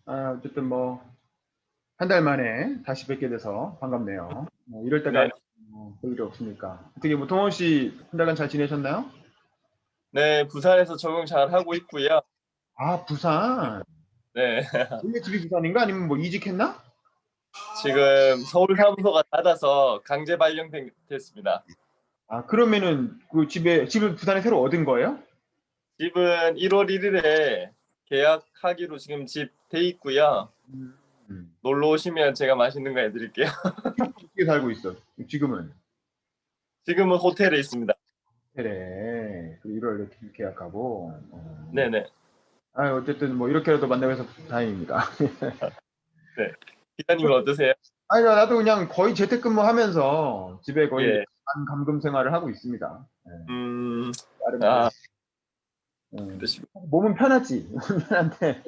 어쨌든 뭐 한 달 만에 다시 뵙게 돼서 반갑네요. 이럴 때가 네, 볼 일이 없으니까. 어떻게 뭐 동원 씨 한 달간 잘 지내셨나요? 네, 부산에서 적응 잘 하고 있고요. 아, 부산. 네, 원래 집이 부산인가? 아니면 뭐 이직했나? 지금 서울 사무소가 닫아서 강제 발령됐습니다. 아, 그러면은 그 집을 부산에 새로 얻은 거예요? 집은 1월 1일에 계약하기로 지금 집 돼 있고요. 음. 놀러 오시면 제가 맛있는 거 해드릴게요. 어떻게 살고 있어? 지금은? 지금은 호텔에 있습니다. 그래. 그 1월 이렇게 계약하고. 네네. 어쨌든 뭐 이렇게라도 만나서 다행입니다. 네. 기자님은 어떠세요? 아니, 나도 그냥 거의 재택근무하면서 집에 거의 예. 반감금 생활을 하고 있습니다. 음, 나름 뭐, 아, 음, 그러시고. 몸은 편하지. 몸은 편한데,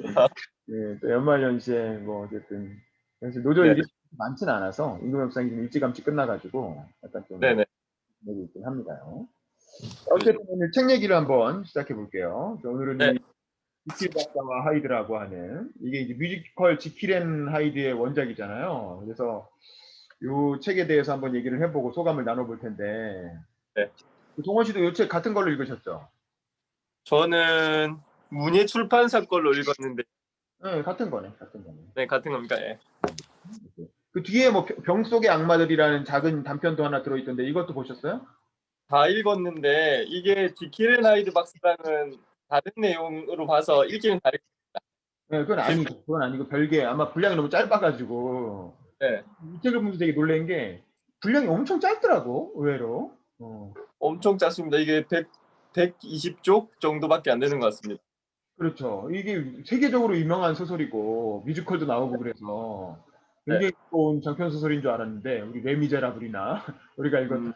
또 연말연시에 뭐 어쨌든 사실 노조 네네. 일이 많지는 않아서 임금 협상이 좀 일찌감치 끝나가지고 약간 좀 네네. 내고 있긴 합니다요. 그러시고. 어쨌든 오늘 책 얘기를 한번 시작해 볼게요. 오늘은 네. 이 지킬 박사와 하이드라고 하는 이게 이제 뮤지컬 지킬 앤 하이드의 원작이잖아요. 그래서 이 책에 대해서 한번 얘기를 해보고 소감을 나눠볼 텐데 네. 동원 씨도 이 책 같은 걸로 읽으셨죠? 저는 문예 출판사 걸로 읽었는데, 네, 같은 거네, 같은 거네. 네, 같은 겁니까? 예. 그 뒤에 뭐 병 속의 악마들이라는 작은 단편도 하나 들어있던데 이것도 보셨어요? 다 읽었는데 이게 지킬앤 하이드 박사랑은 다른 내용으로 봐서 읽기는 다르. 네, 그건 아니고, 그건 아니고 별개 아마 분량이 너무 짧아가지고 네, 이 책을 보면서 되게 놀란 게 분량이 엄청 짧더라고, 의외로. 엄청 작습니다. 이게 120쪽 정도밖에 안 되는 것 같습니다. 그렇죠. 이게 세계적으로 유명한 소설이고 뮤지컬도 나오고 그래서 네, 굉장히 좋은 장편 소설인 줄 알았는데 우리 레미제라블이나 우리가 읽었던 음,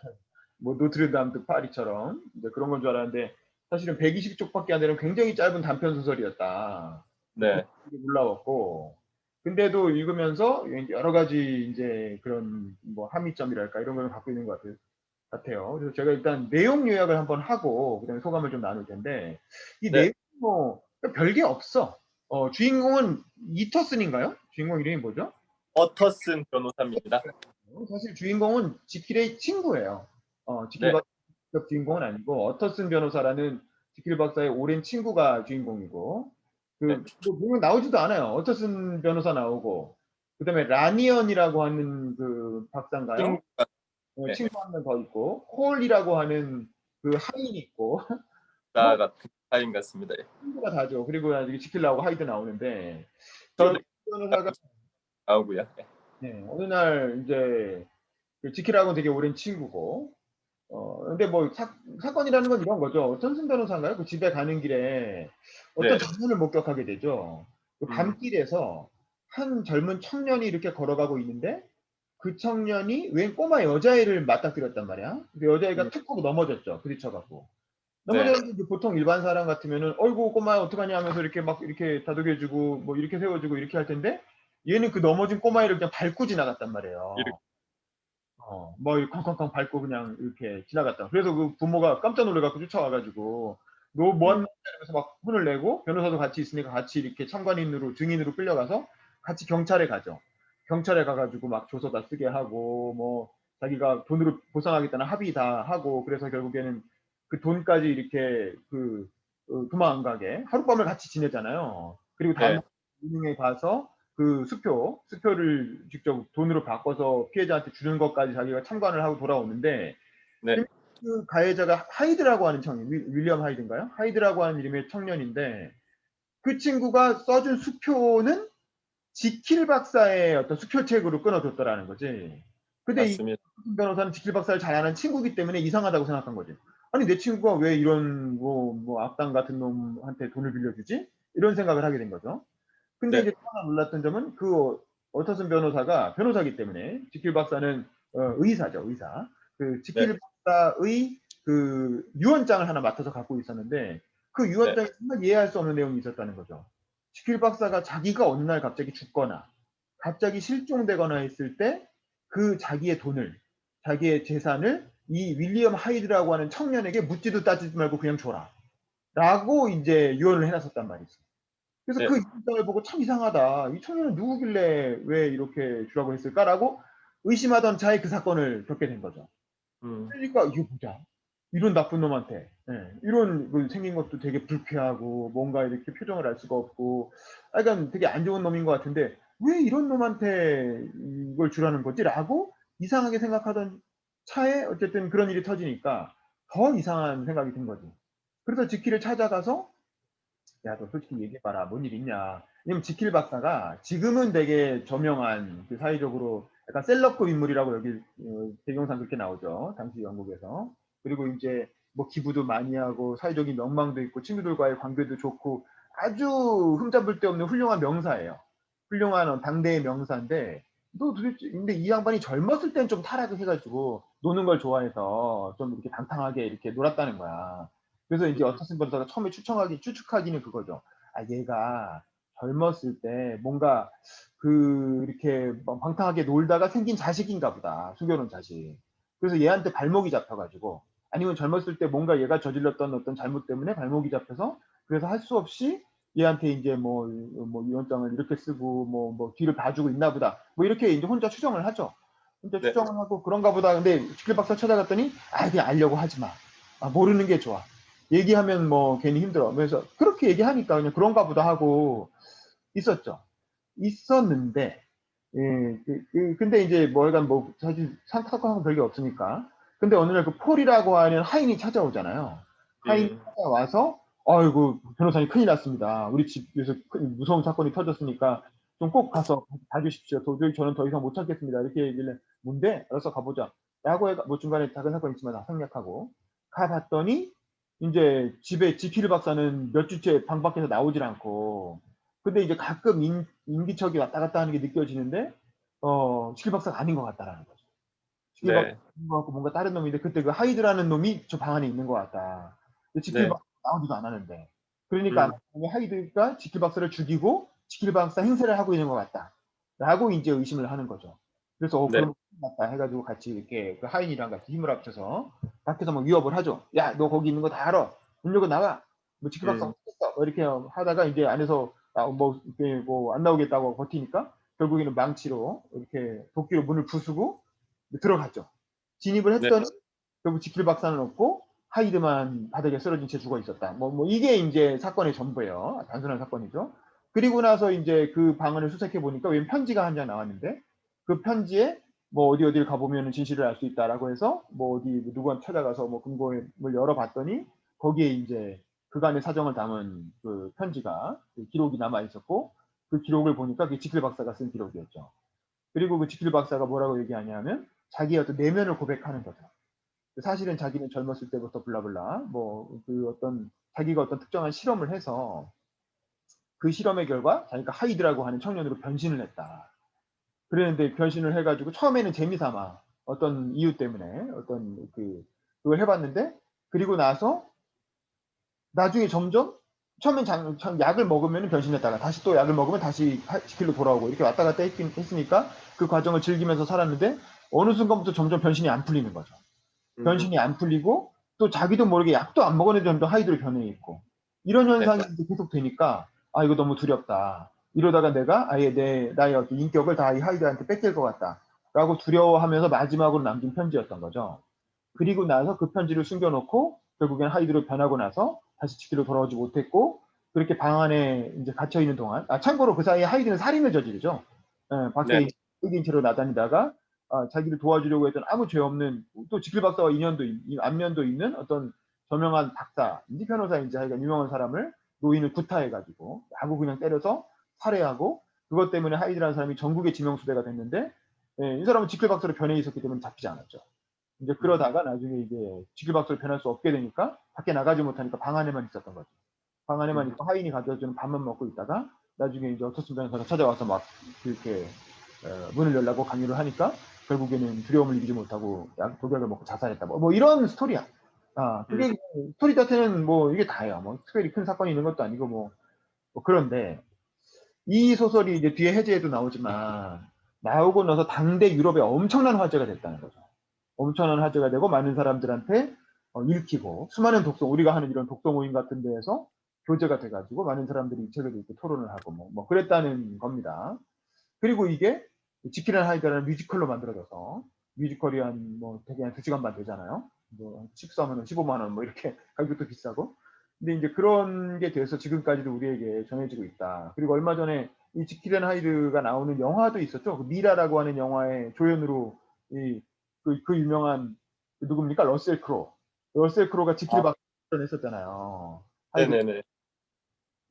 뭐 노트르담 드 파리처럼 이제 그런 건 줄 알았는데 사실은 120쪽밖에 안 되는 굉장히 짧은 단편 소설이었다. 네, 놀라웠고 근데도 읽으면서 여러 가지 이제 그런 뭐 함의점이랄까 이런 걸 갖고 있는 것 같아요. 그래서 제가 일단 내용 요약을 한번 하고 그다음에 소감을 좀 나눌 텐데 이 네. 내용 뭐 별게 없어. 주인공은 이터슨인가요? 주인공 이름이 뭐죠? 어터슨 변호사입니다. 사실 주인공은 지킬의 친구예요. 지킬 네, 박사 직접 주인공은 아니고 어터슨 변호사라는 지킬 박사의 오랜 친구가 주인공이고 네. 그뭐 보면 나오지도 않아요. 어터슨 변호사 나오고 그다음에 라니언이라고 하는 그 박사인가요? 친구가, 네, 친구 한 명 더 있고 콜이라고 하는 그 하인이 있고 뭐 같은 타인 같습니다. 예. 친구가 다죠. 그리고 나중에 지킬라고 하이드 나오는데 이 저도 어터슨 변호사가 나오고요. 네, 어느 날 이제 그 지킬하고는 되게 오랜 친구고 근데 뭐 사건이라는 건 이런 거죠. 전슨 변호사인가요? 그 집에 가는 길에 어떤 네. 장면을 목격하게 되죠. 그 음, 밤길에서 한 젊은 청년이 이렇게 걸어가고 있는데 그 청년이 웬 꼬마 여자애를 맞닥뜨렸단 말이야. 근데 여자애가 음, 툭 하고 넘어졌죠. 부딪혀갖고. 네, 넘어졌는데 보통 일반 사람 같으면은 어이구 꼬마야 어떡하냐 하면서 이렇게 막 이렇게 다독여주고 뭐 이렇게 세워주고 이렇게 할 텐데 얘는 그 넘어진 꼬마애를 그냥 밟고 지나갔단 이렇게, 말이에요. 뭐 쾅쾅쾅 밟고 그냥 이렇게 지나갔다. 그래서 그 부모가 깜짝 놀래갖고 쫓아와가지고 너 음, 뭐하는 이러면서 막 혼을 내고 변호사도 같이 있으니까 같이 이렇게 참관인으로 증인으로 끌려가서 같이 경찰에 가죠. 경찰에 가가지고 막 조서 다 쓰게 하고 뭐 자기가 돈으로 보상하겠다는 합의 다 하고 그래서 결국에는 그 돈까지 이렇게 도망 안 가게 하룻밤을 같이 지내잖아요. 그리고 다음 네, 은행에 가서 그 수표를 직접 돈으로 바꿔서 피해자한테 주는 것까지 자기가 참관을 하고 돌아오는데 네, 그 가해자가 하이드라고 하는 청년, 윌리엄 하이드인가요? 하이드라고 하는 이름의 청년인데 그 친구가 써준 수표는 지킬 박사의 어떤 수표책으로 끊어줬더라는 거지. 근데 이 맞습니다. 변호사는 지킬 박사를 잘 아는 친구기 때문에 이상하다고 생각한 거지. 아니 내 친구가 왜 이런 뭐 악당 같은 놈한테 돈을 빌려주지? 이런 생각을 하게 된 거죠. 근데 네, 이제 또 하나 놀랐던 점은 그 어터슨 변호사가 변호사기 때문에 지킬 박사는 의사죠, 의사. 그 네, 지킬 박사의 그 유언장을 하나 맡아서 갖고 있었는데 그 네, 유언장에 정말 이해할 수 없는 내용이 있었다는 거죠. 지킬 박사가 자기가 어느 날 갑자기 죽거나 갑자기 실종되거나 했을 때 그 자기의 돈을 자기의 재산을 이 윌리엄 하이드라고 하는 청년에게 묻지도 따지지 말고 그냥 줘라. 라고 이제 유언을 해놨었단 말이죠. 그래서 네. 그 입장을 보고 참 이상하다. 이 청년은 누구길래 왜 이렇게 주라고 했을까라고 의심하던 차에 그 사건을 겪게 된 거죠. 음. 그러니까 이게 뭐냐? 이런 나쁜 놈한테 이런 그 생긴 것도 되게 불쾌하고 뭔가 이렇게 표정을 알 수가 없고 약간 되게 안 좋은 놈인 것 같은데 '왜 이런 놈한테 이걸 주라는 거지?'라고 이상하게 생각하던 차에 어쨌든 그런 일이 터지니까 더 이상한 생각이 든 거지. 그래서 지키를 찾아가서 "야 너 솔직히 얘기해 봐라. 뭔 일 있냐." 왜냐면 지킬 박사가 지금은 되게 저명한 그 사회적으로 약간 셀럽급 인물이라고 여기 배경상 그렇게 나오죠, 당시 영국에서. 그리고 인제 뭐 기부도 많이 하고 사회적인 명망도 있고 친구들과의 관계도 좋고 아주 흠잡을 데 없는 훌륭한 명사예요. 훌륭한 당대의 명사인데 너 도대체 근데 이 양반이 젊었을 땐 좀 타락을 해 가지고 노는 걸 좋아해서 좀 이렇게 방탕하게 이렇게 놀았다는 거야. 그래서 인제 음. 어터슨 변호사가 처음에 추측하기는 그거죠. '아 얘가 젊었을 때 뭔가 이렇게 막 방탕하게 놀다가 생긴 자식인가 보다, 숨겨 놓은 자식. 그래서 얘한테 발목이 잡혀 가지고 아니면 젊었을 때 뭔가 얘가 저질렀던 어떤 잘못 때문에 발목이 잡혀서 그래서 할 수 없이 얘한테 인제 뭐 유언장을 이렇게 쓰고 뭐 뒤를 봐주고 있나 보다.' 뭐 이렇게 인제 혼자 추정을 하죠. 혼자 네. 추정을 하고 '그런가 보다.' 근데 지킬 박사 찾아갔더니 "아 그냥 알려고 하지 마. 아 모르는 게 좋아. 얘기하면 뭐 괜히 힘들어." 그래서 그렇게 얘기하니까 그냥 '그런가 보다.' 하고 있었죠. 있었는데 근데 이제 뭐 하여간 뭐 사실 사건은 별게 없으니까. 근데 어느 날 그 폴이라고 하는 하인이 찾아오잖아요. 하인이 예. 찾아와서 "아이고 변호사님 큰일 났습니다. 우리 집에서 큰 무서운 사건이 터졌으니까 좀 꼭 가서 봐 주십시오. 도저히 저는 더 이상 못 참겠습니다." 이렇게 얘기를 "뭔데? 알았어 가 보자."라고 해가 뭐 중간에 작은 사건이 있지만 다 생략하고 가 봤더니 인제 집에 지킬 박사는 몇 주째 방 밖에서 나오질 않고 근데 이제 가끔 인기척이 왔다 갔다 하는 게 느껴지는데 지킬 박사가 아닌 것 같다라는 거죠. 지킬 박사가 네. 아닌 것 같고 뭔가 다른 놈인데 그때 그 하이드라는 놈이 저 방 안에 있는 것 같다. 근데 지킬 네. 박사가 나오지도 않았는데. 그러니까 아마 음. 하이드가 지킬 박사를 죽이고 지킬 박사 행세를 하고 있는 것 같다라고 인제 의심을 하는 거죠. 그래서 네. 그러면 큰일 났다 해 가지고 같이 이렇게 그 하인이랑 같이 힘을 합쳐서 밖에서 막 위협을 하죠. "야 너 거기 있는 거 다 알아. 문 열고 나와. 뭐 지킬 박사 음. 어딨어?" 뭐 이렇게 하다가 인제 안에서 뭐 이렇게 뭐 안 나오겠다고 버티니까 결국에는 망치로 이렇게 도끼로 문을 부수고 들어갔죠. 진입을 네. 했더니 결국 지킬 박사는 없고 하이드만 바닥에 쓰러진 채 죽어 있었다. 뭐 이게 인제 사건의 전부예요. 단순한 사건이죠. 그리고 나서 인제 그 방안을 수색해 보니까 웬 편지가 한 장 나왔는데 그 편지에 뭐 어디를 가 보면은 진실을 알 수 있다라고 해서 뭐 어디 누구한테 찾아가서 뭐 금고를 열어 봤더니 거기에 인제 그간의 사정을 담은 그 편지가 그 기록이 남아 있었고 그 기록을 보니까 그게 지킬 박사가 쓴 기록이었죠. 그리고 그 지킬 박사가 뭐라고 얘기하냐면 자기의 어떤 내면을 고백하는 거죠. 사실은 자기는 젊었을 때부터 블라블라 뭐 어떤 자기가 어떤 특정한 실험을 해서 그 실험의 결과 자기가 하이드라고 하는 청년으로 변신을 했다. 그랬는데 변신을 해 가지고 처음에는 재미삼아 어떤 이유 때문에 그걸 해 봤는데 그리고 나서 나중에 점점 처음엔 약을 먹으면은 변신했다가 다시 또 약을 먹으면 다시 지킬로 돌아오고 이렇게 왔다 갔다 했으니까 그 과정을 즐기면서 살았는데 어느 순간부터 점점 변신이 안 풀리는 거죠. 음. 변신이 안 풀리고 또 자기도 모르게 약도 안 먹었는데 점점 하이드로 변해 있고 이런 네. 현상이 이제 계속 되니까 '아 이거 너무 두렵다. 이러다가 내가 아예 나의 어떤 인격을 다 이 하이드한테 뺏길 것 같다.'라고 두려워하면서 마지막으로 남긴 편지였던 거죠. 그리고 나서 그 편지를 숨겨 놓고 결국엔 하이드로 변하고 나서 다시 지키로 돌아오지 못했고 그렇게 방 안에 인제 갇혀 있는 동안 참고로 그 사이에 하이드는 살인을 저지르죠. 예. 네. 밖에 흑인 채로 나다니다가 자기를 도와주려고 했던 아무 죄 없는 또 지킬 박사와 안면도 있는 어떤 저명한 박사인지 변호사인지 하여간 유명한 사람을 노인을 구타해 가지고 마구 그냥 때려서 살해하고 그것 때문에 하이드라는 사람이 전국의 지명수배가 됐는데 이 사람은 지킬 박사로 변해 있었기 때문에 잡히지 않았죠. 인제 음. 그러다가 나중에 이제 지킬 박사로 변할 수 없게 되니까 밖에 나가지 못하니까 방 안에만 있었던 거죠. 방 안에만 음. 있고 하인이 가져다 주는 밥만 먹고 있다가 나중에 이제 어터슨 변호사가 찾아와서 막 이렇게 문을 열라고 강요를 하니까 결국에는 두려움을 이기지 못하고 독약을 먹고 자살했다. 뭐 이런 스토리야. 음. 그게 스토리 자체는 뭐 이게 다예요. 뭐 특별히 큰 사건이 있는 것도 아니고 뭐 그런데 이 소설이 이제 뒤에 해제에도 나오지만 나오고 나서 당대 유럽에 엄청난 화제가 됐다는 거죠. 엄청난 화제가 되고 많은 사람들한테 읽히고 수많은 우리가 하는 이런 독서 모임 같은 데에서 교재가 돼가지고 많은 사람들이 이 책을 읽고 토론을 하고 뭐 그랬다는 겁니다. 그리고 이게 지킬 앤 하이드라는 뮤지컬로 만들어져서 뮤지컬이 대개 한 2시간 반 되잖아요. 뭐 식사하면 15만 원 뭐 이렇게 가격도 비싸고. 근데 이제 그런 게 돼서 지금까지도 우리에게 전해지고 있다. 그리고 얼마 전에 이 지킬 앤 하이드가 나오는 영화도 있었죠. 그 미라라고 하는 영화의 조연으로 그 유명한 누굽니까? 러셀 크로. 러셀 크로가 지킬 아, 박사를 했었잖아요. 하이드. 네네네.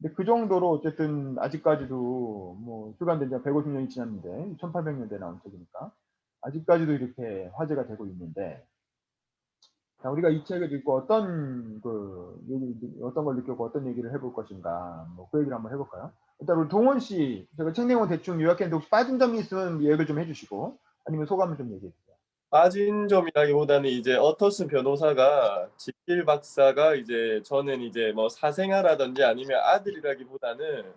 근데 그 정도로 어쨌든 아직까지도 뭐 출간된 지가 150년이 지났는데 1800년대에 나온 책이니까 아직까지도 이렇게 화제가 되고 있는데, 자, 우리가 이 책을 읽고 어떤 걸 느꼈고 어떤 얘기를 해볼 것인가, 뭐 그 얘기를 한번 해볼까요? 일단 우리 동원 씨, 제가 책 내용 대충 요약했는데 혹시 빠진 점이 있으면 얘기를 좀 해주시고 아니면 소감을 좀 얘기해 주세요. 빠진 점이라기보다는 이제 어터슨 변호사가 지킬 박사가 이제 저는 이제 뭐 사생아라든지 아니면 아들이라기보다는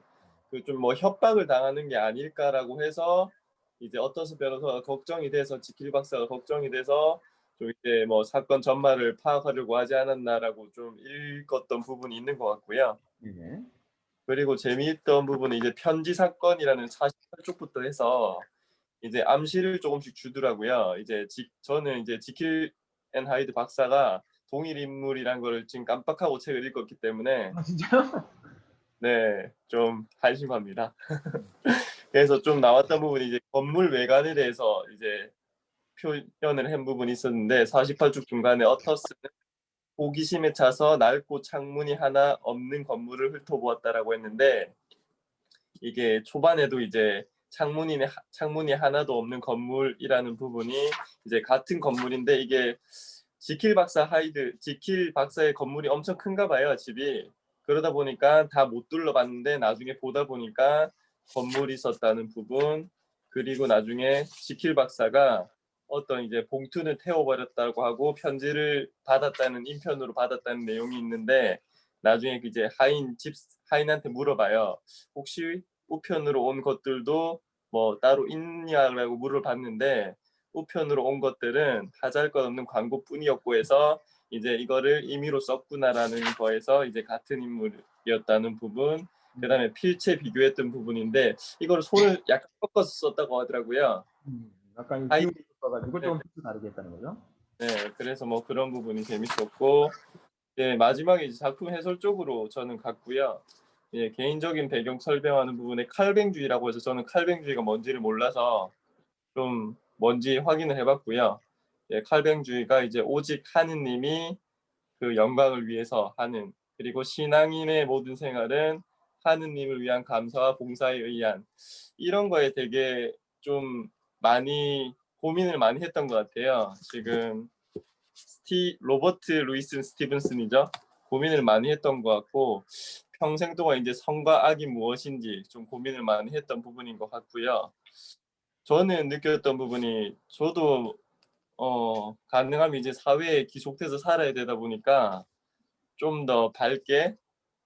그 좀 뭐 협박을 당하는 게 아닐까라고 해서 이제 어터슨 변호사가 걱정이 돼서 지킬 박사가 걱정이 돼서 좀 이제 뭐 사건 전말을 파악하려고 하지 않았나라고 좀 읽었던 부분이 있는 것 같고요. 네네. 그리고 재미있던 부분은 이제 편지 사건이라는 48쪽부터 해서 이제 암시를 조금씩 주더라고요. 이제 저는 이제 지킬 앤 하이드 박사가 동일 인물이란 걸 지금 깜빡하고 책을 읽었기 때문에 아, 진짜요? 네, 좀 한심합니다. 그래서 좀 나왔던 부분이 이제 건물 외관에 대해서 이제 표현을 한 부분이 있었는데 48쪽 중간에 어터스는 호기심에 차서 낡고 창문이 하나 없는 건물을 훑어보았다라고 했는데 이게 초반에도 이제 창문이 하나도 없는 건물이라는 부분이 이제 같은 건물인데 이게 지킬 박사의 건물이 엄청 큰가 봐요, 집이. 그러다 보니까 다 못 둘러봤는데 나중에 보다 보니까 건물이 있었다는 부분, 그리고 나중에 지킬 박사가 어떤 이제 봉투는 태워버렸다고 하고 편지를 받았다는 인편으로 받았다는 내용이 있는데 나중에 이제 하인한테 물어봐요. 혹시 우편으로 온 것들도 뭐 따로 있냐라고 물어봤는데 우편으로 온 것들은 하잘것없는 광고뿐이었고 해서 이제 이거를 임의로 썼구나라는 거에서 이제 같은 인물이었다는 부분, 그다음에 필체 비교했던 부분인데 이거를 손을 약간 꺾어서 썼다고 하더라고요. 약간 하이, 기운이 있어가지고 네, 조금 다르게 했다는 거죠. 네, 그래서 뭐 그런 부분이 재밌었고, 네, 마지막에 이제 작품 해설 쪽으로 저는 갔고요. 예, 개인적인 배경 설명하는 부분에 칼뱅주의라고 해서 저는 칼뱅주의가 뭔지를 몰라서 좀 뭔지 확인을 해봤고요. 예, 칼뱅주의가 이제 오직 하느님이 그 영광을 위해서 하는, 그리고 신앙인의 모든 생활은 하느님을 위한 감사와 봉사에 의한, 이런 거에 되게 좀 많이 고민을 많이 했던 것 같아요. 지금 로버트 루이스 스티븐슨이죠. 고민을 많이 했던 것 같고 평생 동안 이제 선과 악이 무엇인지 좀 고민을 많이 했던 부분인 것 같고요. 저는 느꼈던 부분이 저도 가능하면 이제 사회에 기속돼서 살아야 되다 보니까 좀 더 밝게,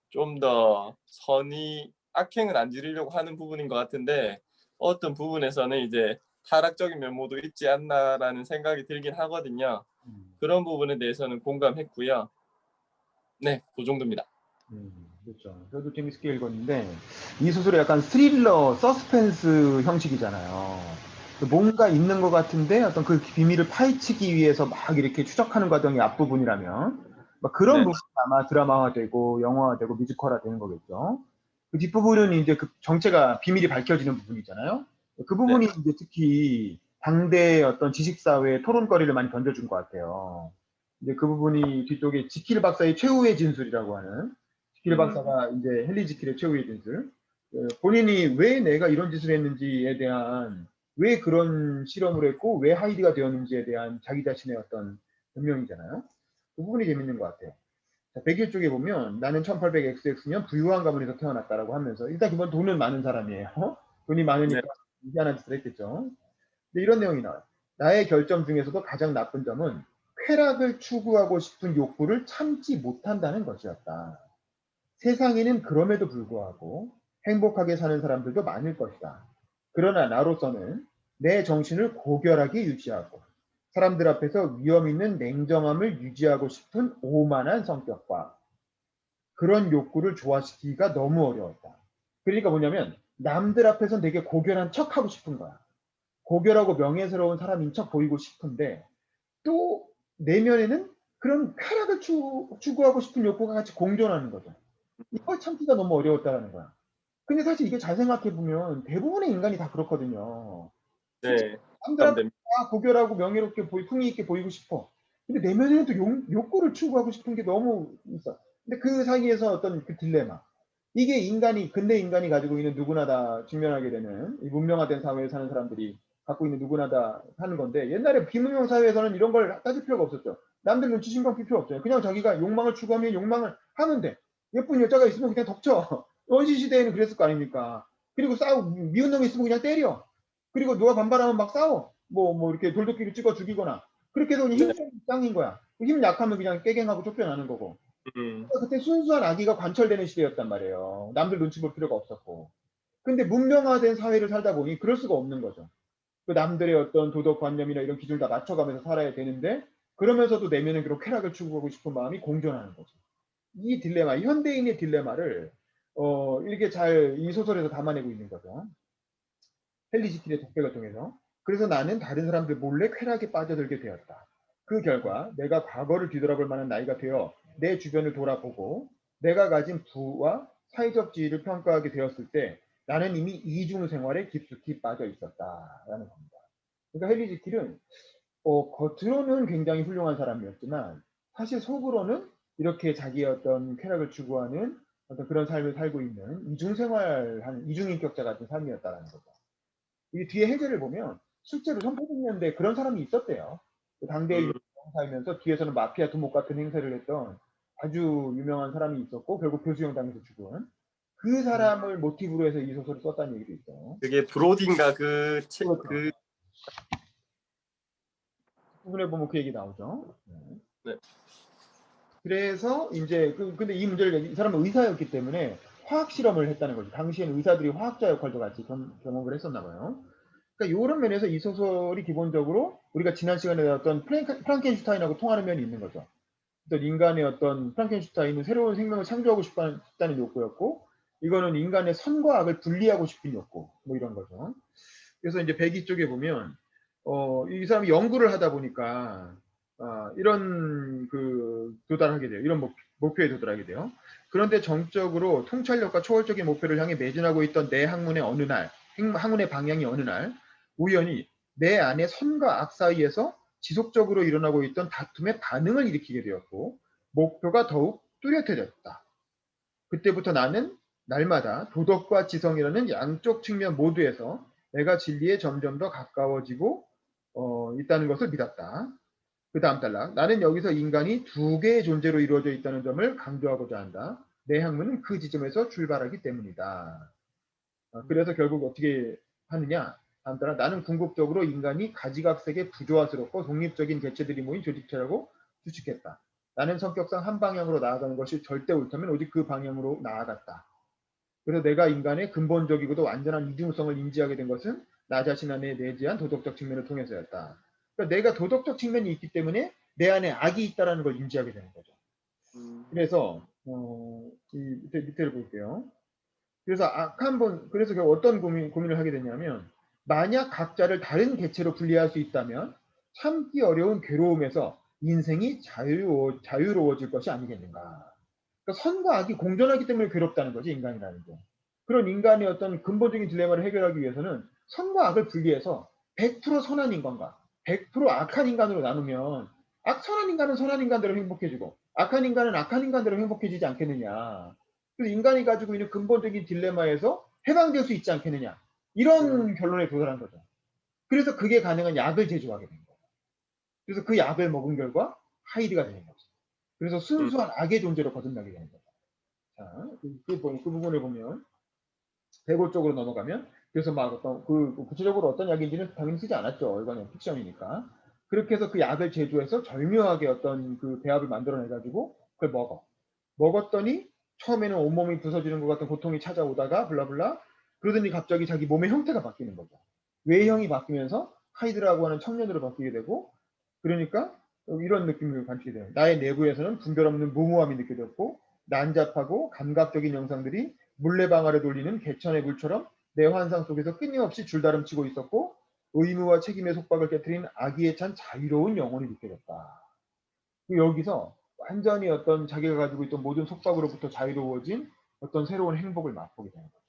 좀 더 선의, 악행을 안 지르려고 하는 부분인 것 같은데 어떤 부분에서는 이제 타락적인 면모도 있지 않나라는 생각이 들긴 하거든요. 그런 부분에 대해서는 공감했고요. 네, 그 정도입니다. 그렇죠. 저도 재밌게 읽었는데 이 소설이 약간 스릴러, 서스펜스 형식이잖아요. 뭔가 있는 것 같은데 어떤 그 비밀을 파헤치기 위해서 막 이렇게 추적하는 과정이 앞부분이라면 막 그런 네, 부분이 아마 드라마화되고 영화화되고 뮤지컬화되는 거겠죠. 그 뒷부분은 이제 그 정체가 비밀이 밝혀지는 부분이잖아요. 그 네, 부분이 이제 특히 당대의 어떤 지식사회의 토론거리를 많이 던져준 것 같아요. 이제 그 부분이 뒤쪽에 지킬 박사의 최후의 진술이라고 하는, 지킬 박사가 이제 헨리 지킬의 최후의 진술, 본인이 왜 내가 이런 짓을 했는지에 대한, 왜 그런 실험을 했고 왜 하이디가 되었는지에 대한 자기 자신의 어떤 변명이잖아요. 그 부분이 재밌는 것 같아요. 자, 100일 쪽에 보면 나는 1800XX년 부유한 가문에서 태어났다라고 하면서 일단 기본 돈은 많은 사람이에요. 돈이 네, 많으니까 희한한 짓을 했겠죠. 근데 이런 내용이 나와요. 나의 결점 중에서도 가장 나쁜 점은 쾌락을 추구하고 싶은 욕구를 참지 못한다는 것이었다. 세상에는 그럼에도 불구하고 행복하게 사는 사람들도 많을 것이다. 그러나 나로서는 내 정신을 고결하게 유지하고 사람들 앞에서 위험 있는 냉정함을 유지하고 싶은 오만한 성격과 그런 욕구를 조화시키기가 너무 어려웠다. 그러니까 뭐냐면 남들 앞에선 되게 고결한 척하고 싶은 거야. 고결하고 명예스러운 사람인 척 보이고 싶은데 또 내면에는 그런 쾌락을 추구하고 싶은 욕구가 같이 공존하는 거죠. 이걸 참기가 너무 어려웠다라는 거야. 근데 사실 이게 잘 생각해 보면 대부분의 인간이 다 그렇거든요. 그치? 네. 남들 앞에 공감됩니다. 다 고결하고 명예롭게 풍의 있게 보이고 싶어. 근데 내면에는 또 욕구를 추구하고 싶은 게 너무 있어. 근데 그 사이에서 어떤 그 딜레마. 이게 인간이 근대 인간이 가지고 있는 누구나 다 직면하게 되는 이 문명화된 사회에 사는 사람들이 갖고 있는 누구나 다 하는 건데 옛날에 비문명 사회에서는 이런 걸 따질 필요가 없었죠. 남들 눈치 신경 쓸 필요 없죠. 그냥 자기가 욕망을 추구하면 욕망을 하면 돼. 예쁜 여자가 있으면 그냥 덮쳐. 원시 시대에는 그랬을 거 아닙니까? 그리고 싸우고 미운 놈이 있으면 그냥 때려. 그리고 누가 반발하면 막 싸워. 뭐 이렇게 돌도끼로 찍어 죽이거나. 그렇게 해서 그냥 네. 힘 짱인 거야. 힘 약하면 그냥 깨갱하고 쫓겨나는 거고. 음. 그때 순수한 악의가 관철되는 시대였단 말이에요. 남들 눈치 볼 필요가 없었고. 근데 문명화된 사회를 살다 보니 그럴 수가 없는 거죠. 그 남들의 어떤 도덕관념이나 이런 기준을 다 맞춰가면서 살아야 되는데 그러면서도 내면은 그런 쾌락을 추구하고 싶은 마음이 공존하는 거죠. 이 딜레마, 현대인의 딜레마를 이렇게 잘 이 소설에서 담아내고 있는 거죠. 헨리 지킬의 독백을 통해서. 그래서 나는 다른 사람들 몰래 쾌락에 빠져들게 되었다. 그 결과 내가 과거를 뒤돌아볼 만한 나이가 되어 내 주변을 돌아보고 내가 가진 부와 사회적 지위를 평가하게 되었을 때 나는 이미 이중 생활에 깊숙이 빠져 있었다라는 겁니다. 그러니까 헨리 지킬은 겉으로는 굉장히 훌륭한 사람이었지만 사실 속으로는 이렇게 자기의 어떤 쾌락을 추구하는 어떤 그런 삶을 살고 있는 이중생활하는 이중인격자 같은 삶이었다라는 거죠. 이 뒤에 해제를 보면 실제로 1800년대 그런 사람이 있었대요. 그 당대에 음. 살면서 뒤에서는 마피아 두목 같은 행세를 했던 아주 유명한 사람이 있었고 결국 교수형 당해서 죽은 그 사람을 모티브로 해서 이 소설을 썼다는 얘기도 있어요. 그게 브로디인가 그렇죠. 부분에 보면 그 얘기 나오죠. 네. 네. 그래서 이제 근데 이 문제를 이 사람은 의사였기 때문에 화학 실험을 했다는 거죠. 당시에는 의사들이 화학자 역할도 같이 경험을 했었나 봐요. 그러니까 이런 면에서 이 소설이 기본적으로 우리가 지난 시간에 나왔던 프랑켄슈타인하고 통하는 면이 있는 거죠. 어떤 인간의 어떤 프랑켄슈타인은 새로운 생명을 창조하고 싶다는 욕구였고 이거는 인간의 선과 악을 분리하고 싶은 욕구 뭐 이런 거죠. 그래서 이제 배기 쪽에 보면 이 사람이 연구를 하다 보니까 이런 도달하게 돼요. 이런 목표에 도달하게 돼요. 그런데 정적으로 통찰력과 초월적인 목표를 향해 매진하고 있던 내 학문의 어느 날, 학문의 방향이 어느 날 우연히 내 안에 선과 악 사이에서 지속적으로 일어나고 있던 다툼의 반응을 일으키게 되었고 목표가 더욱 뚜렷해졌다. 그때부터 나는 날마다 도덕과 지성이라는 양쪽 측면 모두에서 내가 진리에 점점 더 가까워지고 있다는 것을 믿었다. 그 다음 단락. 나는 여기서 인간이 두 개의 존재로 이루어져 있다는 점을 강조하고자 한다. 내 학문은 그 지점에서 출발하기 때문이다. 그래서 결국 어떻게 하느냐. 다음 단락. 나는 궁극적으로 인간이 가지각색의 부조화스럽고 독립적인 개체들이 모인 조직체라고 추측했다. 나는 성격상 한 방향으로 나아가는 것이 절대 옳다면 오직 그 방향으로 나아갔다. 그래서 내가 인간의 근본적이고도 완전한 이중성을 인지하게 된 것은 나 자신 안에 내재한 도덕적 측면을 통해서였다. 그러니까 내가 도덕적 측면이 있기 때문에 내 안에 악이 있다는 걸 인지하게 되는 거죠. 그래서 밑에를 볼게요. 그래서 그래서 어떤 고민을 하게 되냐면 만약 각자를 다른 개체로 분리할 수 있다면 참기 어려운 괴로움에서 인생이 자유로워질 것이 아니겠는가. 그러니까 선과 악이 공존하기 때문에 괴롭다는 거지 인간이라는 게. 그런 인간의 어떤 근본적인 딜레마를 해결하기 위해서는 선과 악을 분리해서 100% 선한 인간과 100% 악한 인간으로 나누면 선한 인간은 선한 인간대로 행복해지고 악한 인간은 악한 인간대로 행복해지지 않겠느냐. 그래서 인간이 가지고 있는 근본적인 딜레마에서 해방될 수 있지 않겠느냐. 이런 결론에 도달한 거죠. 그래서 그게 가능한 약을 제조하게 된 거예요. 그래서 그 약을 먹은 결과 하이드가 되는 거죠. 그래서 순수한 악의 존재로 거듭나게 되는 거죠. 자, 그 부분을 보면 대고 쪽으로 넘어가면 그래서 막 구체적으로 어떤 약인지는 당연히 쓰지 않았죠. 이거는 픽션이니까. 그렇게 해서 그 약을 제조해서 절묘하게 어떤 그 배합을 만들어내가지고 그걸 먹었더니 처음에는 온몸이 부서지는 것 같은 고통이 찾아오다가 블라블라 그러더니 갑자기 자기 몸의 형태가 바뀌는 거죠. 외형이 바뀌면서 하이드라고 하는 청년으로 바뀌게 되고 그러니까 이런 느낌을 감지게 돼요. 나의 내부에서는 분별 없는 무모함이 느껴졌고 난잡하고 감각적인 영상들이 물레방아를 돌리는 개천의 물처럼 내 환상 속에서 끊임없이 줄다름치고 있었고 의무와 책임의 속박을 깨뜨린 악의에 찬 자유로운 영혼이 느껴졌다. 여기서 완전히 어떤 자기가 가지고 있던 모든 속박으로부터 자유로워진 어떤 새로운 행복을 맛보게 되는 거죠.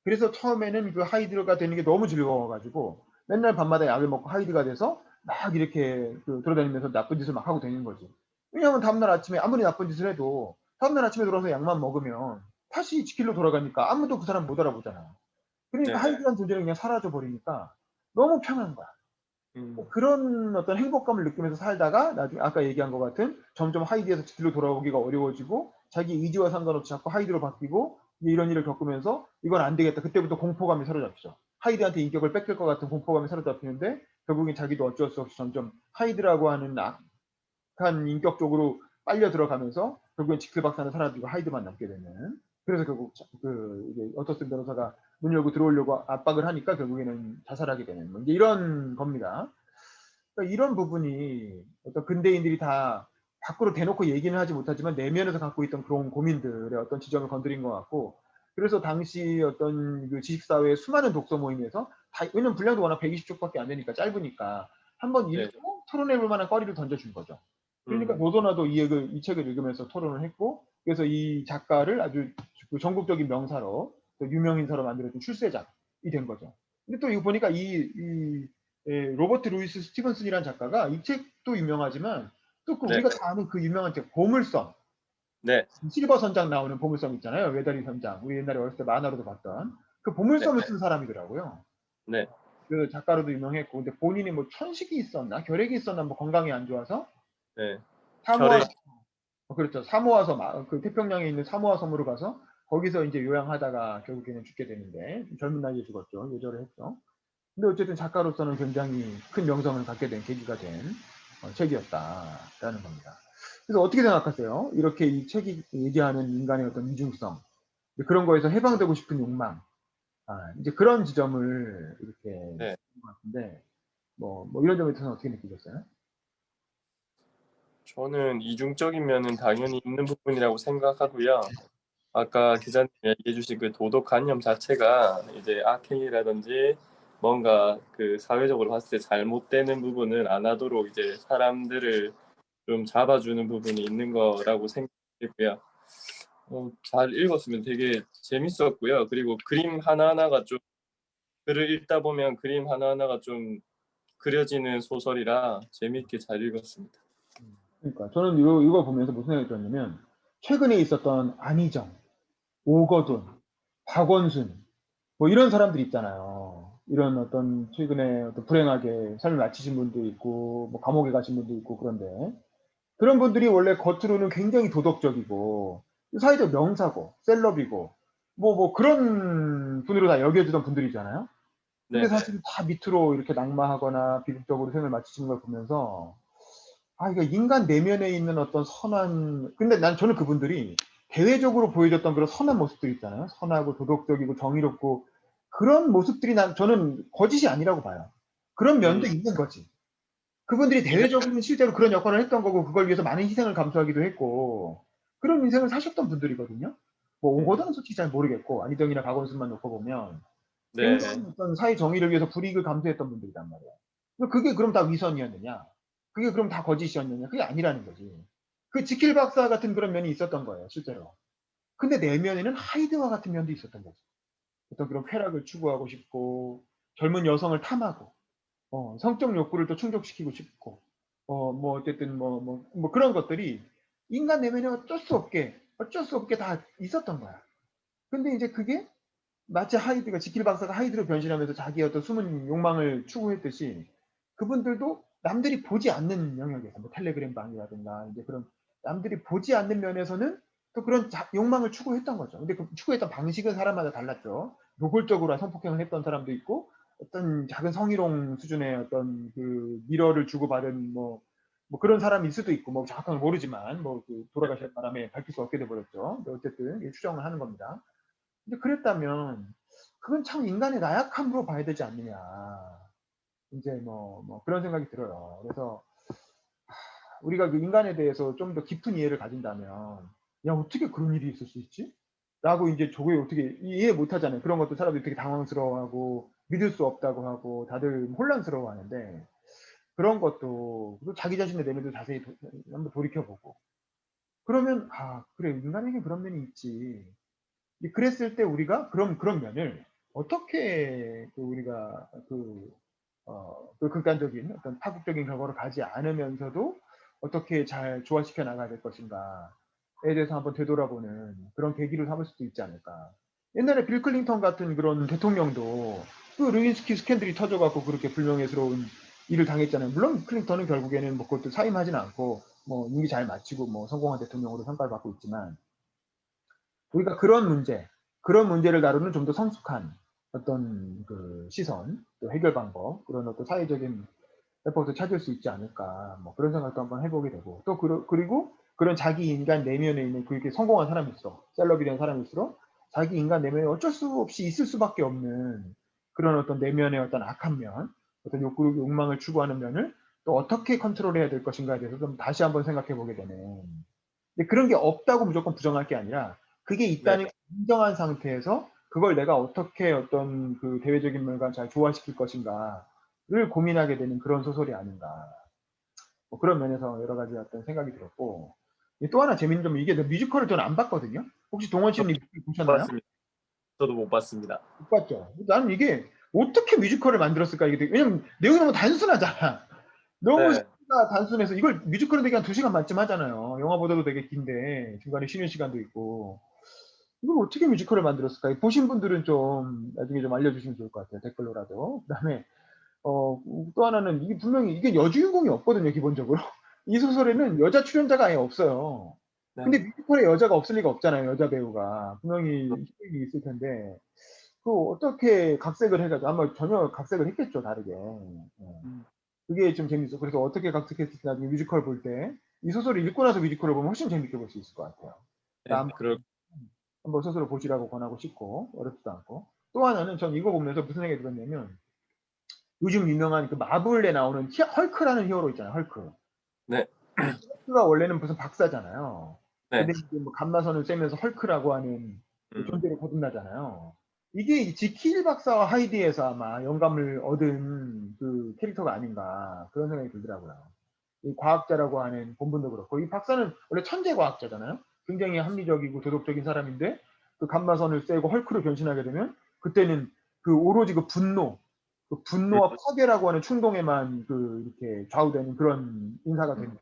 그래서 처음에는 그 하이드가 되는 게 너무 즐거워가지고 맨날 밤마다 약을 먹고 하이드가 돼서 막 이렇게 돌아다니면서 나쁜 짓을 막 하고 다니는 거지. 왜냐하면 다음날 아침에 아무리 나쁜 짓을 해도 다음날 아침에 돌아서 약만 먹으면 다시 지킬로 돌아가니까 아무도 그 사람 못 알아보잖아. 그러니까 네네. 하이드라는 존재는 그냥 사라져 버리니까 너무 편한 거야. 음. 그런 어떤 행복감을 느끼면서 살다가 나중에 아까 얘기한 것 같은 점점 하이드에서 지킬로 돌아오기가 어려워지고 자기 의지와 상관없이 자꾸 하이드로 바뀌고 이런 일을 겪으면서 이건 안 되겠다. 그때부터 공포감이 사로잡히죠. 하이드한테 인격을 뺏길 것 같은 공포감이 사로잡히는데 결국엔 자기도 어쩔 수 없이 점점 하이드라고 하는 악한 인격 쪽으로 빨려 들어가면서 결국엔 지킬 박사는 사라지고 하이드만 남게 되는. 그래서 결국 이제 어터슨 변호사가 문 열고 들어오려고 압박을 하니까 결국에는 자살하게 되는 뭐 이제 이런 겁니다. 그러니까 이런 부분이 어떤 근대인들이 다 밖으로 대놓고 얘기는 하지 못하지만 내면에서 갖고 있던 그런 고민들의 어떤 지점을 건드린 것 같고 그래서 당시 어떤 그 지식사회의 수많은 독서 모임에서 다 왜냐면 분량도 워낙 120쪽밖에 안 되니까 짧으니까 한번 네. 읽고 토론해 볼 만한 거리를 던져준 거죠. 그러니까 음. 노도나도 이 책을 읽으면서 토론을 했고 그래서 이 작가를 아주 그 전국적인 명사로 유명인사로 만들어준 출세작이 된 거죠. 근데 또 이거 보니까 로버트 루이스 스티븐슨이라는 작가가 이 책도 유명하지만 또 그 네. 우리가 다 아는 그 유명한 책 보물섬 네. 실버 선장 나오는 보물섬 있잖아요. 외다리 선장 우리 옛날에 어렸을 때 만화로도 봤던 그 네. 보물섬을 쓴 사람이더라고요. 네. 그 작가로도 유명했고 근데 본인이 뭐 천식이 있었나 결핵이 있었나 뭐 건강이 안 좋아서 네. 사모아 결핵. 그렇죠. 사모아 섬 그 태평양에 있는 사모아 섬으로 가서 거기서 이제 요양하다가 결국에는 죽게 되는데 젊은 나이에 죽었죠. 요절을 했죠. 근데 어쨌든 작가로서는 굉장히 큰 명성을 갖게 된 계기가 된 책이었다라는 겁니다. 그래서 어떻게 생각하세요? 이렇게 이 책이 얘기하는 인간의 어떤 이중성, 그런 거에서 해방되고 싶은 욕망, 이제 그런 지점을 이렇게 네. 것 같은데, 뭐 이런 점에 대해서는 어떻게 느끼셨어요? 저는 이중적인 면은 당연히 있는 부분이라고 생각하고요. 아까 기자님이 얘기해 주신 그 도덕관념 자체가 이제 악행이라든지 뭔가 그 사회적으로 봤을 때 잘못되는 부분은 안 하도록 이제 사람들을 좀 잡아주는 부분이 있는 거라고 생각했고요. 잘 읽었으면 되게 재밌었고요. 그리고 그림 하나하나가 좀 글을 읽다 보면 그림 하나하나가 좀 그려지는 소설이라 재미있게 잘 읽었습니다. 그러니까 저는 이거 보면서 무슨 생각이 들었냐면 최근에 있었던 안희정, 오거돈, 박원순 뭐 이런 사람들 있잖아요. 이런 어떤 최근에 어떤 불행하게 삶을 마치신 분도 있고 뭐 감옥에 가신 분도 있고 그런데 그런 분들이 원래 겉으로는 굉장히 도덕적이고 사회적 명사고 셀럽이고 뭐 그런 분으로 다 여겨지던 분들이잖아요. 근데 네네. 사실 다 밑으로 이렇게 낙마하거나 비극적으로 생을 마치시는 걸 보면서 이거 인간 내면에 있는 어떤 선한 근데 저는 그분들이 대외적으로 보여줬던 그런 선한 모습들 있잖아요. 선하고 도덕적이고 정의롭고 그런 모습들이 저는 거짓이 아니라고 봐요. 그런 면도 음. 있는 거지. 그분들이 이런 대외적으로는 실제로 그런 역할을 했던 거고 그걸 위해서 많은 희생을 감수하기도 했고 그런 인생을 사셨던 분들이거든요. 뭐 음. 오거돈은 솔직히 잘 모르겠고 안희정이나 박원순만 놓고 보면 네. 굉장히 어떤 사회 정의를 위해서 불이익을 감수했던 분들이란 말이에요. 그게 그럼 다 위선이었느냐? 그게 그럼 다 거짓이었느냐? 그게 아니라는 거지. 그 지킬 박사 같은 그런 면이 있었던 거예요, 실제로. 근데 내면에는 하이드와 같은 면도 있었던 거지. 어떤 그런 쾌락을 추구하고 싶고 젊은 여성을 탐하고 성적 욕구를 또 충족시키고 싶고 뭐 어쨌든 뭐 그런 것들이 인간 내면에 어쩔 수 없게 다 있었던 거야. 근데 이제 그게 마치 하이드가 지킬 박사가 하이드로 변신하면서 자기의 어떤 숨은 욕망을 추구했듯이 그분들도 남들이 보지 않는 영역에서 뭐 텔레그램 방이라든가 이제 그런 남들이 보지 않는 면에서는 또 그런 욕망을 추구했던 거죠. 근데 그 추구했던 방식은 사람마다 달랐죠. 노골적으로 성폭행을 했던 사람도 있고 어떤 작은 성희롱 수준의 어떤 그 미러를 주고받은 뭐 그런 사람일 수도 있고 뭐 정확한 건 모르지만 그 돌아가실 바람에 밝힐 수 없게 돼버렸죠. 근데 어쨌든 추정을 하는 겁니다. 근데 그랬다면 그건 참 인간의 나약함으로 봐야 되지 않느냐. 이제 뭐 그런 생각이 들어요. 그래서 우리가 그 인간에 대해서 좀 더 깊은 이해를 가진다면 '야 어떻게 그런 일이 있을 수 있지?' 라고 인제 저게 어떻게 이해 못 하잖아요. 그런 것도 사람들이 되게 당황스러워하고 믿을 수 없다고 하고 다들 혼란스러워하는데 그런 것도 그 자기 자신의 내면도 자세히 한번 돌이켜 보고 그러면 '아 그래 인간에게 그런 면이 있지.' 이제 그랬을 때 우리가 그런 면을 어떻게 그 우리가 그 극단적인 어떤 파국적인 결과로 가지 않으면서도 어떻게 잘 조화시켜 나가야 될 것인가에 대해서 한번 되돌아보는 그런 계기로 삼을 수도 있지 않을까. 옛날에 빌 클린턴 같은 그런 대통령도 그 루인스키 스캔들이 터져 갖고 그렇게 불명예스러운 일을 당했잖아요. 물론 클린턴은 결국에는 뭐 그것도 사임하지는 않고 뭐 임기 잘 마치고 뭐 성공한 대통령으로 평가를 받고 있지만 우리가 그런 문제를 다루는 좀 더 성숙한 어떤 그 시선, 또 해결 방법, 그런 어떤 사회적인 해법도 찾을 수 있지 않을까 뭐 그런 생각도 한번 해 보게 되고 또 그리고 그런 자기 인간 내면에 있는 그렇게 성공한 사람일수록 셀럽이 된 사람일수록 자기 인간 내면에 어쩔 수 없이 있을 수밖에 없는 그런 어떤 내면의 어떤 악한 면, 어떤 욕망을 추구하는 면을 또 어떻게 컨트롤해야 될 것인가에 대해서 좀 다시 한번 생각해 보게 되는 근데 그런 게 없다고 무조건 부정할 게 아니라 그게 네. 있다는 걸 인정한 상태에서 그걸 내가 어떻게 어떤 그 대외적인 면과 잘 조화시킬 것인가를 고민하게 되는 그런 소설이 아닌가. 뭐 그런 면에서 여러 가지 어떤 생각이 들었고 또 하나 재밌는 점은 이게 뮤지컬을 저는 안 봤거든요. 혹시 동원 씨는 저도 뮤지컬 못 보셨나요? 봤습니다. 저도 못 봤습니다. 못 봤죠. 나는 이게 어떻게 뮤지컬을 만들었을까 이게 되게 왜냐면 내용이 너무 단순하잖아. 너무 네. 스토리가 단순해서 이걸 뮤지컬은 되게 한 2 시간 반쯤 하잖아요. 영화보다도 되게 긴데 중간에 쉬는 시간도 있고. 이걸 어떻게 뮤지컬을 만들었을까? 보신 분들은 좀 나중에 좀 알려주시면 좋을 것 같아요, 댓글로라도. 그다음에 또 하나는 이게 분명히 이게 여주인공이 없거든요, 기본적으로. 이 소설에는 여자 출연자가 아예 없어요. 근데 네. 뮤지컬에 여자가 없을 리가 없잖아요, 여자 배우가. 분명히 히로인이 있을 텐데 어떻게 각색을 해 가지고 아마 전혀 각색을 했겠죠, 다르게. 예. 음. 그게 좀 재밌어요. 그래서 어떻게 각색했을지 나중에 뮤지컬 볼 때 이 소설을 읽고 나서 뮤지컬을 보면 훨씬 재밌게 볼 수 있을 것 같아요. 네. 그러니까 한번 스스로 보시라고 권하고 싶고 어렵지도 않고. 또 하나는 전 이거 보면서 무슨 생각이 들었냐면 요즘 유명한 그 마블에 나오는 헐크라는 히어로 있잖아요, 헐크. 네. 헐크가 원래는 무슨 박사잖아요. 네. 근데 이제 뭐 감마선을 쐬면서 헐크라고 하는 그 음. 존재로 거듭나잖아요. 이게 이 지킬 박사와 하이디에서 아마 영감을 얻은 그 캐릭터가 아닌가 그런 생각이 들더라고요. 이 과학자라고 하는 본분도 그렇고 이 박사는 원래 천재 과학자잖아요. 굉장히 합리적이고 도덕적인 사람인데 그 감마선을 쐬고 헐크로 변신하게 되면 그때는 그 오로지 그 음. 분노와 파괴라고 하는 충동에만 그 이렇게 좌우되는 그런 인사가 음. 되는데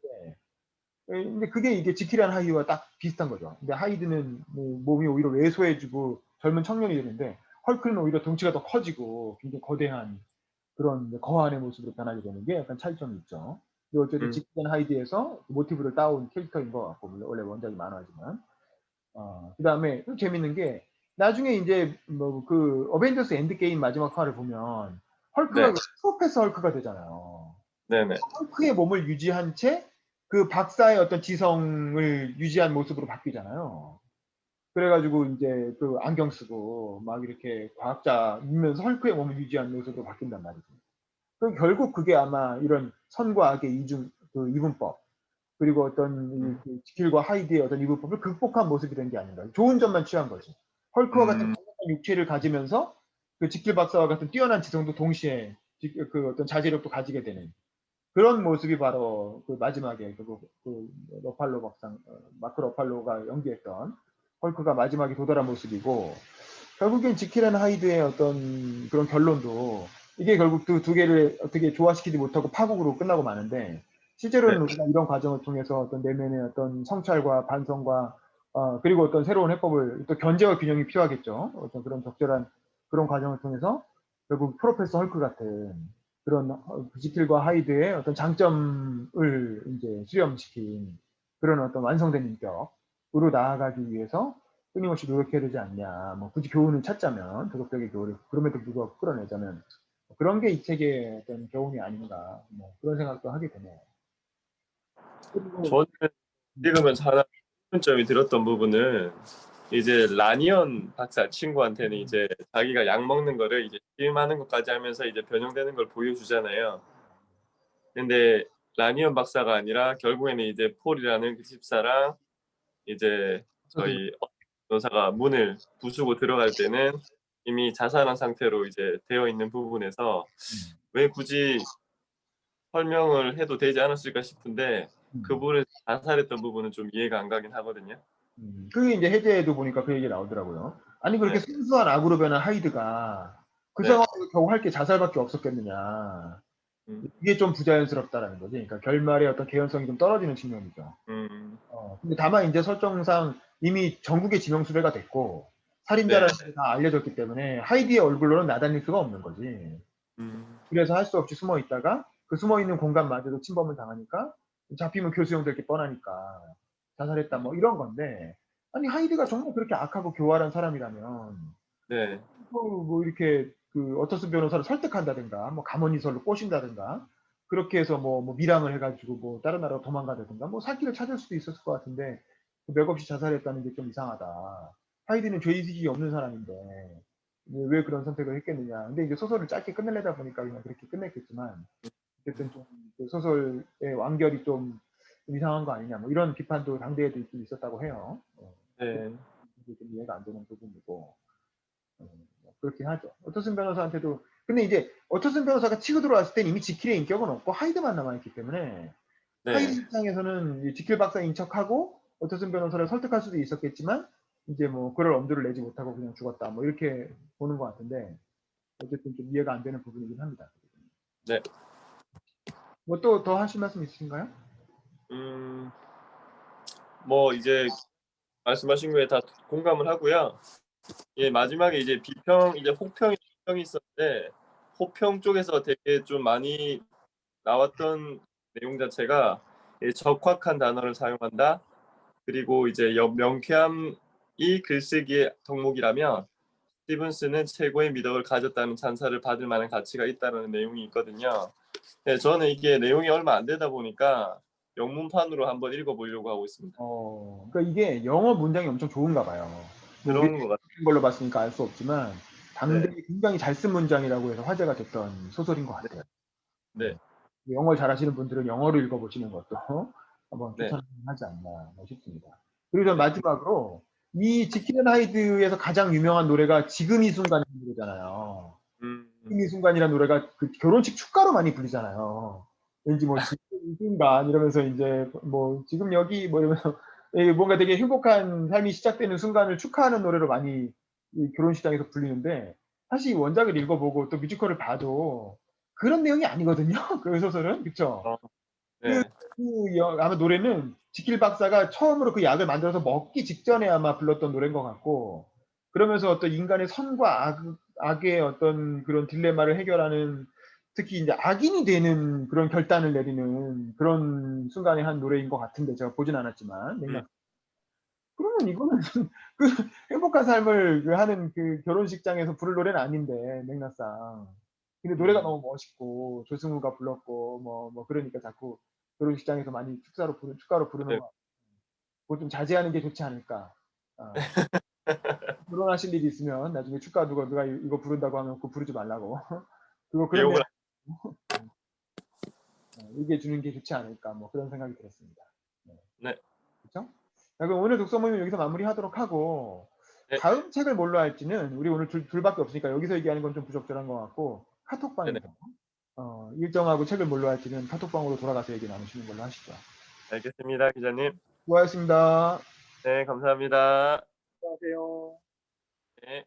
예 근데 그게 이게 지킬이라는 하이드와 딱 비슷한 거죠. 근데 하이드는 뭐 몸이 오히려 왜소해지고 젊은 청년이 되는데 헐크는 오히려 덩치가 더 커지고 굉장히 거대한 그런 이제 거한의 모습으로 변하게 되는 게 약간 차이점이 있죠. 근데 어쨌든 음. 지킬 앤 하이드에서 모티브를 따온 캐릭터인 것 같고 물론 원래 원작이 만화지만. 그다음에 또 재밌는 게 나중에 인제 뭐 그 어벤져스 엔드게임 마지막 화를 보면 헐크가 네. 그 프로페서 헐크가 되잖아요. 네네. 헐크의 몸을 유지한 채 그 박사의 어떤 지성을 유지한 모습으로 바뀌잖아요. 그래 가지고 인제 그 안경 쓰고 막 이렇게 과학자이면서 헐크의 몸을 유지한 모습으로 바뀐단 말이죠. 결국 그게 아마 이런 선과 악의 이분법 그리고 어떤 음. 그 지킬과 하이드의 어떤 이분법을 극복한 모습이 된 게 아닌가. 좋은 점만 취한 거지. 헐크와 같은 음. 강력한 육체를 가지면서 그 지킬 박사와 같은 뛰어난 지성도 동시에 그 어떤 자제력도 가지게 되는 그런 모습이 바로 그 마지막에 그 러팔로 박사 마크 러팔로가 연기했던 헐크가 마지막에 도달한 모습이고 결국엔 지킬 앤 하이드의 어떤 그런 결론도 이게 결국 그 두 개를 어떻게 조화시키지 못하고 파국으로 끝나고 마는데 네. 실제로는 우리가 이런 과정을 통해서 어떤 내면의 어떤 성찰과 반성과 그리고 어떤 새로운 해법을 또 견제와 균형이 필요하겠죠. 어떤 그런 적절한 그런 과정을 통해서 결국 프로페서 헐크 같은 그런 지킬과 하이드의 어떤 장점을 인제 수렴시킨 그런 어떤 완성된 인격으로 나아가기 위해서 끊임없이 노력해야 되지 않냐. 뭐 굳이 교훈을 찾자면 도덕적인 교훈을 그럼에도 불구하고 끌어내자면 그런 게 이 책의 어떤 교훈이 아닌가 뭐 그런 생각도 하게 되네요. 그리고 저는 읽으면서 하나 점이 들었던 부분은 이제 라니언 박사 친구한테는 이제 자기가 약 먹는 거를 이제 시음하는 것까지 하면서 이제 변형되는 걸 보여주잖아요. 근데 라니언 박사가 아니라 결국에는 이제 폴이라는 그 집사랑 이제 저희 변호사가 문을 부수고 들어갈 때는 이미 자살한 상태로 이제 되어 있는 부분에서 음, 왜 굳이 설명을 해도 되지 않았을까 싶은데 음. 그분을 자살했던 부분은 좀 이해가 안 가긴 하거든요. 그게 이제 해제에도 보니까 그 얘기 나오더라고요. 아니 그렇게 네. 순수한 악으로 변한 하이드가 그 네. 상황에서 겨우 할 게 자살밖에 없었겠느냐. 음. 이게 좀 부자연스럽다라는 거지. 그러니까 결말의 어떤 개연성이 좀 떨어지는 측면이죠. 음. 근데 다만 이제 설정상 이미 전국에 지명수배가 됐고 네. 살인자라는 게 다 알려졌기 때문에 하이디의 얼굴로는 나다닐 수가 없는 거지. 음. 그래서 할 수 없이 숨어 있다가 그 숨어 있는 공간마저도 침범을 당하니까 잡히면 교수형 될 게 뻔하니까 자살했다 뭐 이런 건데 아니 하이드가 정말 그렇게 악하고 교활한 사람이라면 네. 뭐 이렇게 그 어터슨 변호사를 설득한다든가 뭐 감언이설로 꼬신다든가 그렇게 해서 뭐 밀항을 해가지고 뭐 다른 나라로 도망가다든가 뭐 살 길을 찾을 수도 있었을 것 같은데 맥없이 자살했다는 게 좀 이상하다. 하이드는 죄의식이 없는 사람인데 왜 그런 선택을 했겠느냐. 근데 이제 소설을 짧게 끝내려다 보니까 그냥 그렇게 끝냈겠지만 어쨌든 좀그 소설의 완결이 좀 이상한 거 아니냐 뭐 이런 비판도 당대에도 있긴 있었다고 해요. 네. 그게 좀 이해가 안 되는 부분이고 그렇긴 하죠. 어터슨 변호사한테도 근데 이제 어터슨 변호사가 치고 들어왔을 땐 이미 지킬의 인격은 없고 하이드만 남아있기 때문에 하이드 네. 입장에서는 지킬 박사인 척하고 어터슨 변호사를 설득할 수도 있었겠지만 이제 뭐 그럴 엄두를 내지 못하고 그냥 죽었다 뭐 이렇게 보는 것 같은데 어쨌든 좀 이해가 안 되는 부분이긴 합니다. 네. 뭐 또 더 하실 말씀 있으신가요? 뭐 이제 말씀하신 거에 다 공감을 하고요. 예, 마지막에 이제 비평 이제 혹평이 평이 있었는데 호평 쪽에서 되게 좀 많이 나왔던 내용 자체가 적확한 단어를 사용한다. 그리고 이제 명쾌함이 글쓰기의 덕목이라면 스티븐스는 최고의 미덕을 가졌다는 찬사를 받을 만한 가치가 있다는 내용이 있거든요. 네, 저는 이게 내용이 얼마 안 되다 보니까 영문판으로 한번 읽어보려고 하고 있습니다. 그러니까 이게 영어 문장이 엄청 좋은가 봐요. 뭐 우리 그런 것 같아요. 걸로 봤으니까 알 수 없지만 네, 당대에 굉장히 잘 쓴 문장이라고 해서 화제가 됐던 소설인 것 네, 같아요. 네, 영어를 잘하시는 분들은 영어를 읽어보시는 것도 한번 네, 추천하지 않나 싶습니다. 그리고 전 네. 마지막으로 이 지킬 앤 하이드에서 가장 유명한 노래가 지금 이 순간이라는 노래잖아요. 음, 지금 이 순간이라는 노래가 그 결혼식 축가로 많이 불리잖아요. 왠지 뭐 지금 이 순간 이러면서 이제 뭐 지금 여기 뭐 이러면서 뭔가 되게 행복한 삶이 시작되는 순간을 축하하는 노래로 많이 이 결혼식장에서 불리는데 사실 이 원작을 읽어보고 또 뮤지컬을 봐도 그런 내용이 아니거든요. 그 소설은 그쵸? 어, 그, 네, 아마 노래는 지킬 박사가 처음으로 그 약을 만들어서 먹기 직전에 아마 불렀던 노래인 것 같고 그러면서 어떤 인간의 선과 악의 어떤 그런 딜레마를 해결하는 특히 이제 악인이 되는 그런 결단을 내리는 그런 순간에 한 노래인 것 같은데 제가 보진 않았지만 음, 맥락 그러면 이거는 그 행복한 삶을 하는 그 결혼식장에서 부를 노래는 아닌데 맥락상 근데 노래가 음, 너무 멋있고 조승우가 불렀고 뭐 그러니까 자꾸 결혼식장에서 많이 축가로 부르는 네. 거 그거 좀 자제하는 게 좋지 않을까. 결혼하실 일이 있으면 나중에 축가 누가 이거 부른다고 하면 그거 부르지 말라고. 그거 그런 내 욕을 얘기해 주는 게 좋지 않을까 뭐 그런 생각이 들었습니다. 네. 네, 그렇죠? 자, 그럼 오늘 독서 모임 여기서 마무리하도록 하고 네, 다음 책을 뭘로 할지는 우리 오늘 둘밖에 없으니까 여기서 얘기하는 건 좀 부적절한 것 같고 네, 네. 카톡방에서 일정하고 책을 뭘로 할지는 카톡방으로 돌아가서 얘기 나누시는 걸로 하시죠. 알겠습니다, 기자님. 수고하셨습니다. 네, 감사합니다. 안녕하세요. 네.